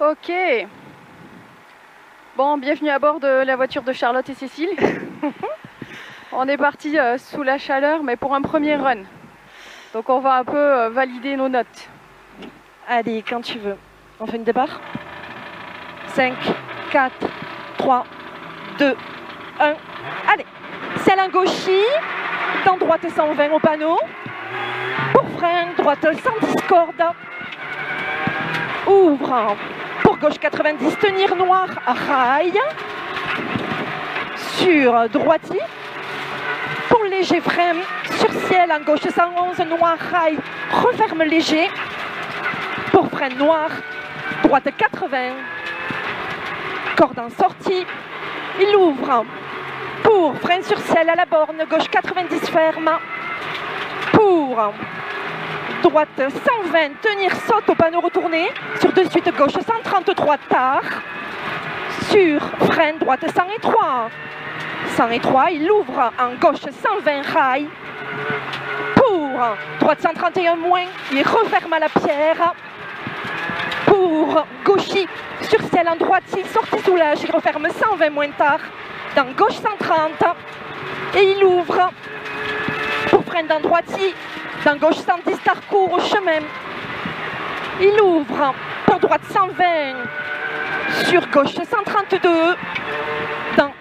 Ok. Bon, bienvenue à bord de la voiture de Charlotte et Cécile. On est parti sous la chaleur, mais pour un premier run. Donc on va un peu valider nos notes. Allez, quand tu veux. On fait une départ 5, 4, 3, 2, 1. Allez, c'est un gauchis. Dans droite 120 au panneau. Pour frein, droite 110 cordes. Ouvre. Pour gauche 90, tenir noir, rail. Sur droiti. Pour léger frein, sur ciel, en gauche 111, noir, rail. Referme léger. Pour frein noir, droite 80. Corde en sortie. Il ouvre. Pour frein sur ciel à la borne, gauche 90 ferme. Pour droite 120, tenir saute au panneau retourné. Sur de suite gauche 133 tard. Sur frein droite 103. 103, il ouvre en gauche 120 rail. Pour droite 131 moins, il referme à la pierre. Pour gauchis sur ciel en droitier, sortie soulage, il referme 120 moins tard. Dans gauche 130 et il ouvre pour frein dans droitier, dans gauche 110 tard court au chemin. Il ouvre pour droite 120 sur gauche 132 dans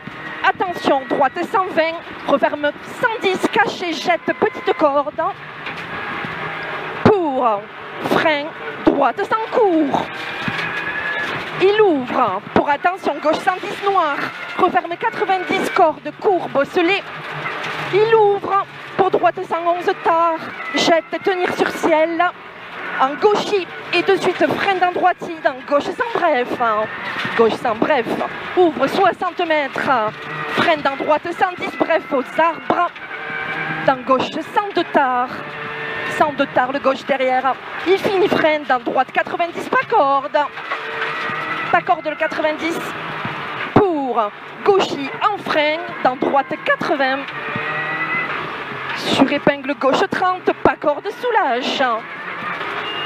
attention droite 120, referme 110 caché, jette petite corde pour frein droite 100 court. Il ouvre pour attention gauche 110 noir, referme 90 corde court bosselé. Il ouvre pour droite 111 tard, jette tenir sur ciel en gauchis et de suite frein dans droitier dans gauche sans bref. Gauche sans bref, ouvre 60 mètres, frein dans droite 110 bref aux arbres, dans gauche 102 tard. 102 tard le gauche derrière. Il finit frein dans droite 90 pas corde. Pas corde le 90 pour gauchis en frein dans droite 80 sur épingle gauche 30 pas corde soulage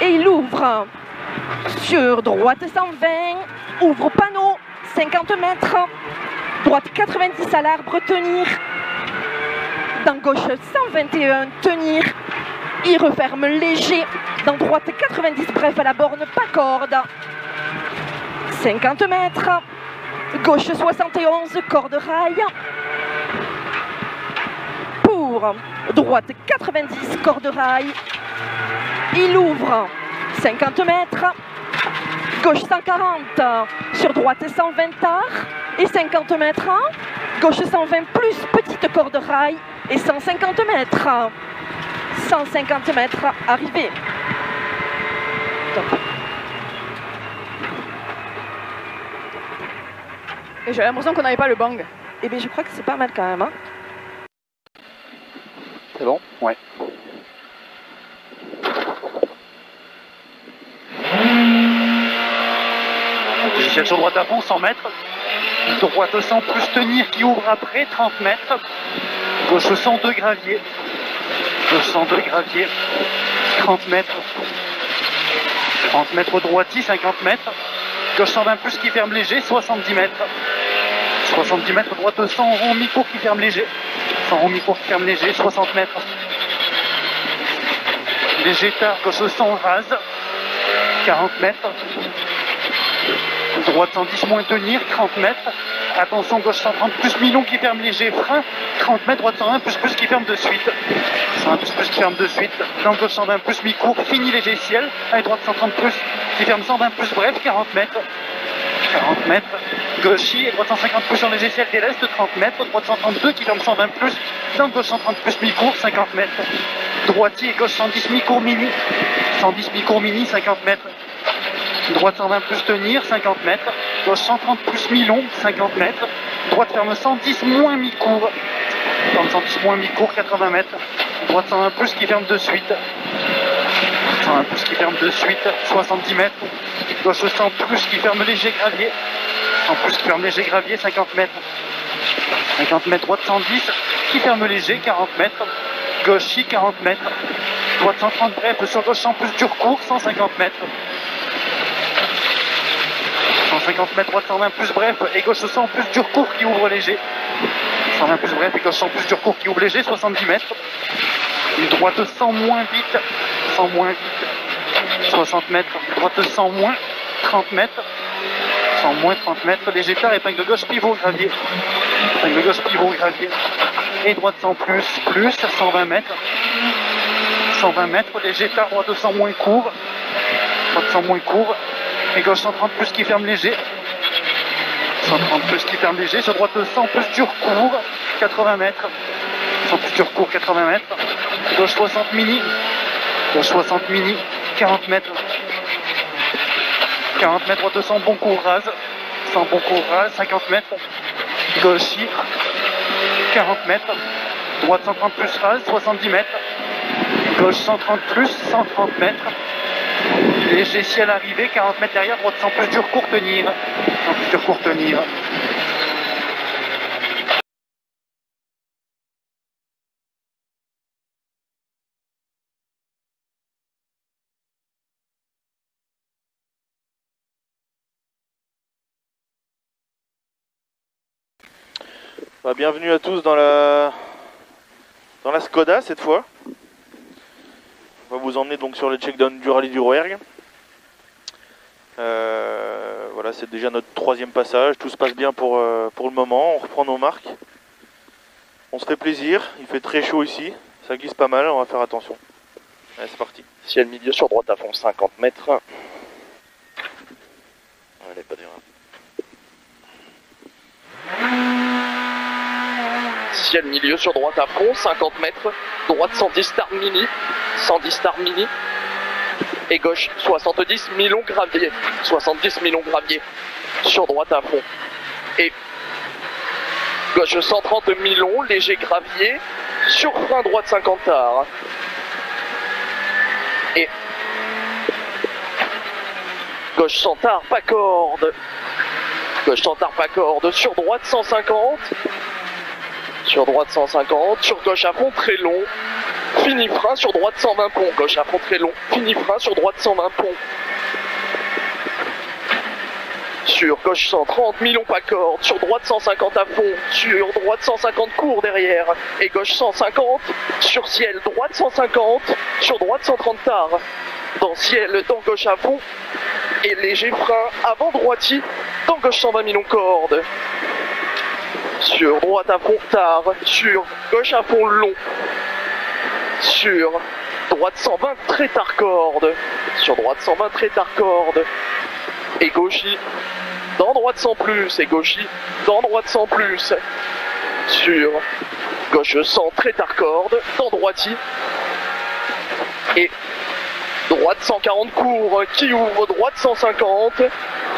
et il ouvre sur droite 120 ouvre panneau 50 mètres droite 90 à l'arbre tenir dans gauche 121 tenir il referme léger dans droite 90 bref à la borne pas corde 50 mètres, gauche 71, corde rail. Pour droite 90, corde rail. Il ouvre 50 mètres, gauche 140, sur droite 120 tard. Et 50 mètres, gauche 120 plus petite corde rail. Et 150 mètres, 150 mètres, arrivé. Top. Et j'ai l'impression qu'on n'avait pas le bang. Eh bien, je crois que c'est pas mal quand même. Hein. C'est bon? Ouais. Position sur droite à fond, 100 mètres. Droite 100 plus tenir qui ouvre après, 30 mètres. Gauche 102 gravier. Gauche 102 gravier. 30 mètres. 30 mètres droitier, 50 mètres. Gauche 120 plus qui ferme léger, 70 mètres. 70 mètres, droite 100 rond mi-court qui ferme léger. 100 rond mi-court qui ferme léger, 60 mètres. Léger tard, gauche 100 rase. 40 mètres. Droite 110 moins tenir, 30 mètres. Attention, gauche 130 plus mi-long qui ferme léger, frein. 30 mètres, droite 120 plus qui ferme de suite. 120 plus qui ferme de suite. Dans gauche 120 plus mi-court, fini léger ciel. Allez, droite 130 plus qui ferme 120 plus bref, 40 mètres. 40 mètres. Gauchis et droite 150 plus sur léger ciel déleste, 30 mètres. Droite 132 qui ferme 120 plus. Dans gauche 130 plus mi-court, 50 mètres. Droitier et gauche 110 mi-court mini. 110 mi-court mini, 50 mètres. Droite 120 plus tenir, 50 mètres. Gauche 130 plus mi-long, 50 mètres. Droite ferme 110 moins mi-court. 110 moins mi-court, 80 mètres. Droite 120 plus qui ferme de suite. 120 plus qui ferme de suite, 70 mètres. Gauche 100 plus qui ferme léger gravier. 100 plus qui ferme léger gravier, 50 mètres. 50 mètres, droite 110 qui ferme léger, 40 mètres. Gauchis, 40 mètres. Droite 130 bref, sur gauche 100 plus dur court, 150 mètres. 150 mètres, droite 120 plus bref, et gauche 100 plus dur court qui ouvre léger. 120 plus bref, et gauche 100 plus dur court qui ouvre léger, 70 mètres. Une droite 100 moins vite, 100 moins vite, 60 mètres, droite 100 moins, 30 mètres, 100 moins 30 mètres, léger tard, épingle gauche, pivot, gravier. Épingle gauche, pivot, gravier. Et droite 100 plus, 120 mètres. 120 mètres, léger tard, droite 100 moins court. Droite 100 moins court. Et gauche 130 plus qui ferme léger. 130 plus qui ferme léger. Sur droite 100 plus dur court, 80 mètres. 100 plus dur court, 80 mètres. Gauche 60 mini. Gauche 60 mini, 40 mètres. 40 mètres, droite 100 bon court rase. 100 bon court rase, 50 mètres. Gauche 40 mètres. Droite 130 plus rase, 70 mètres. Gauche 130 plus, 130 mètres. Léger ciel arrivé, 40 mètres derrière, droite 100 plus dur court tenir. 100 plus dur court tenir. Bah, bienvenue à tous dans la Skoda cette fois. On va vous emmener donc sur le check-down du rallye du Rouergue. Voilà, c'est déjà notre 3e passage, tout se passe bien pour le moment, on reprend nos marques. On se fait plaisir, il fait très chaud ici, ça glisse pas mal, on va faire attention. Allez, c'est parti. Ciel milieu sur droite à fond 50 mètres. Allez, pas dur. Ciel milieu sur droite à fond, 50 mètres. Droite 110 star mini. 110 star mini. Et gauche 70 mi-long gravier. 70 mi-long gravier. Sur droite à fond. Et gauche 130 mi-long, léger gravier. Sur frein droite 50 tard. Et gauche 100 tard, pas corde. Gauche 100 tard, pas corde. Sur droite 150. Sur droite 150, sur gauche à fond très long, fini frein sur droite 120 ponts, gauche à fond très long, fini frein sur droite 120 ponts. Sur gauche 130, mi-long pas corde, sur droite 150 à fond, sur droite 150 court derrière, et gauche 150, sur ciel droite 150, sur droite 130 tard, dans ciel, dans gauche à fond, et léger frein avant droitier, dans gauche 120 mi-long corde. Sur droite à fond tard, sur gauche à fond long, sur droite 120 très tard corde, sur droite 120 très tard corde, et gauchis dans droite 100 plus, et gauchis dans droite 100 plus, sur gauche 100 très tard corde, dans droitier, et droite 140 court qui ouvre droite 150,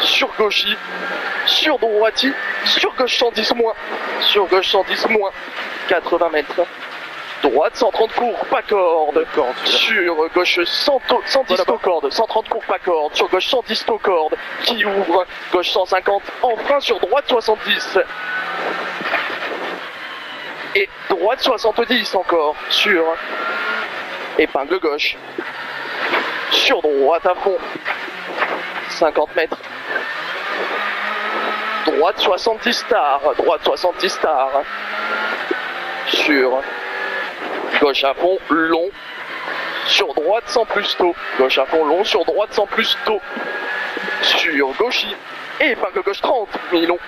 sur gauchis, sur droitier, sur gauche 110 moins, sur gauche 110 moins, 80 mètres. Droite 130 court, pas corde. Sur gauche 110 taux corde, 130 court, pas corde. Sur gauche 110 taux corde qui ouvre, gauche 150 en frein sur droite 70. Et droite 70 encore sur épingle gauche. Sur droite à fond, 50 mètres. Droite 70 tard, droite 70 tard. Sur gauche à fond, long. Sur droite sans plus tôt. Gauche à fond, long. Sur droite sans plus tôt. Sur gauchis. Et épingle gauche 30, mi-long.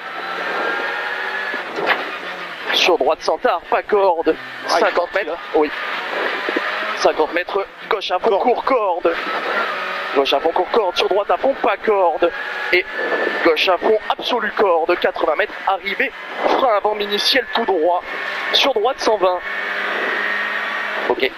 Sur droite sans tard, pas corde. 50 mètres, oui. 50 mètres, gauche à fond, court corde. Gauche à fond, court corde. Sur droite à fond, pas corde. Et gauche à fond, absolue corde. 80 mètres, arrivée. Frein avant mini-ciel tout droit. Sur droite 120. Ok.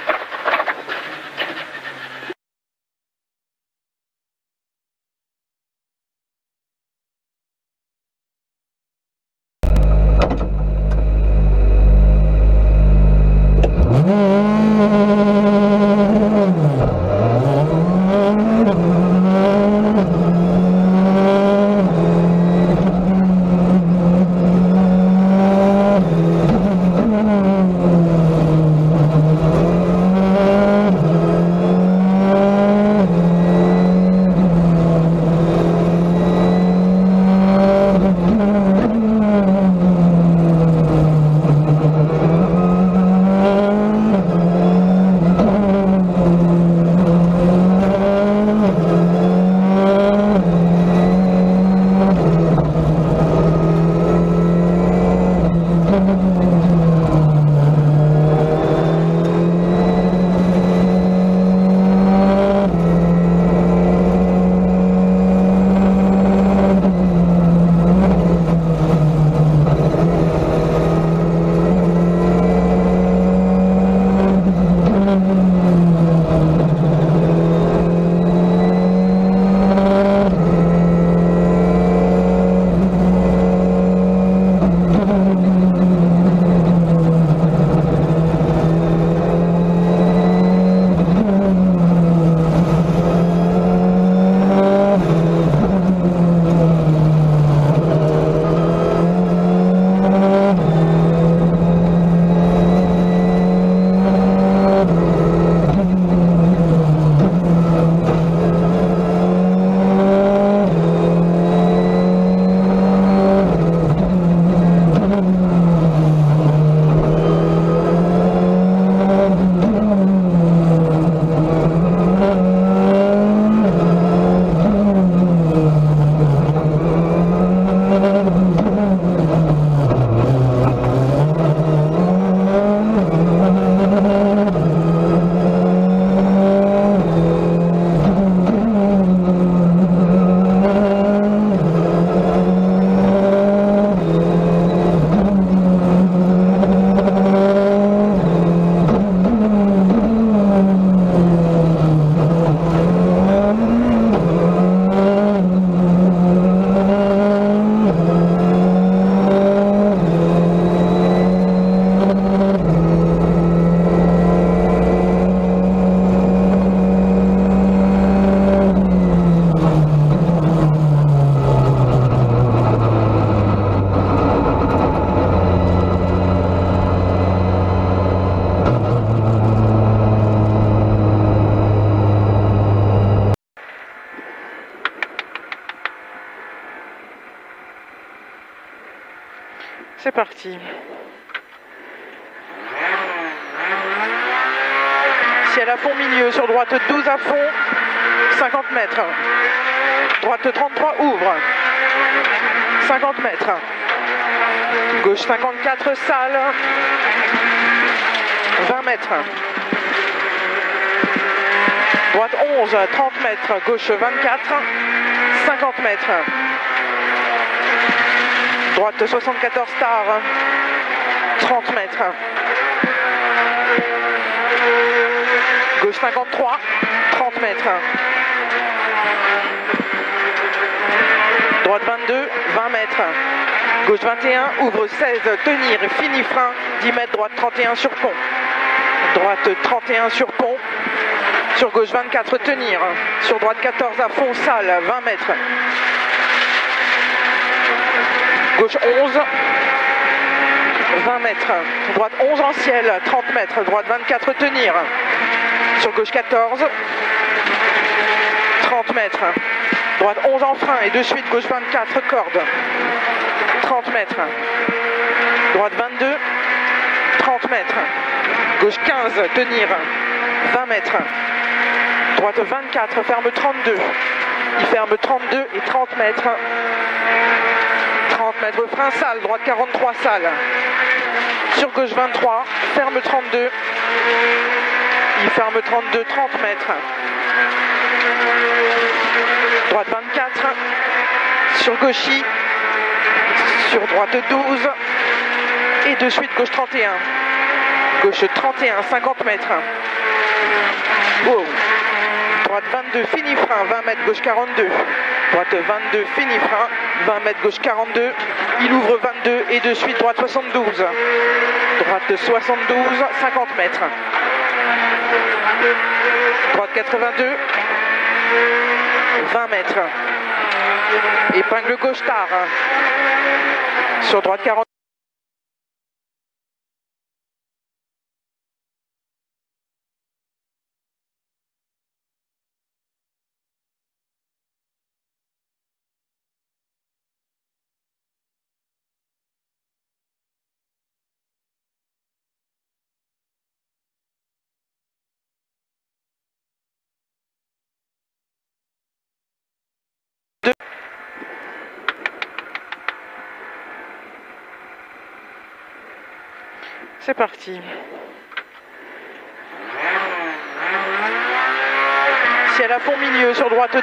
C'est parti. Ciel à fond milieu, sur droite 12 à fond, 50 mètres. Droite 33 ouvre, 50 mètres. Gauche 54 salle, 20 mètres. Droite 11, 30 mètres. Gauche 24, 50 mètres. Droite 74 star, 30 mètres. Gauche 53, 30 mètres. Droite 22, 20 mètres. Gauche 21, ouvre 16, tenir, fini frein, 10 mètres, droite 31 sur pont. Droite 31 sur pont. Sur gauche 24, tenir. Sur droite 14 à fond, salle, 20 mètres. Gauche 11, 20 mètres. Droite 11 en ciel, 30 mètres. Droite 24, tenir. Sur gauche 14, 30 mètres. Droite 11 en frein et de suite gauche 24, corde. 30 mètres. Droite 22, 30 mètres. Gauche 15, tenir. 20 mètres. Droite 24, ferme 32. Il ferme 32 et 30 mètres. 30 mètres, frein salle, droite 43 salle. Sur gauche 23, ferme 32. Il ferme 32, 30 mètres. Droite 24, sur gauchis, sur droite 12, et de suite gauche 31. Gauche 31, 50 mètres. Wow. Droite 22, fini frein, 20 mètres, gauche 42. Droite 22, fini frein, 20 mètres, gauche 42. Il ouvre 22 et de suite droite 72. Droite 72, 50 mètres. Droite 82, 20 mètres. Épingle gauche tard. Sur droite 40. C'est parti. Ciel à fond milieu sur droite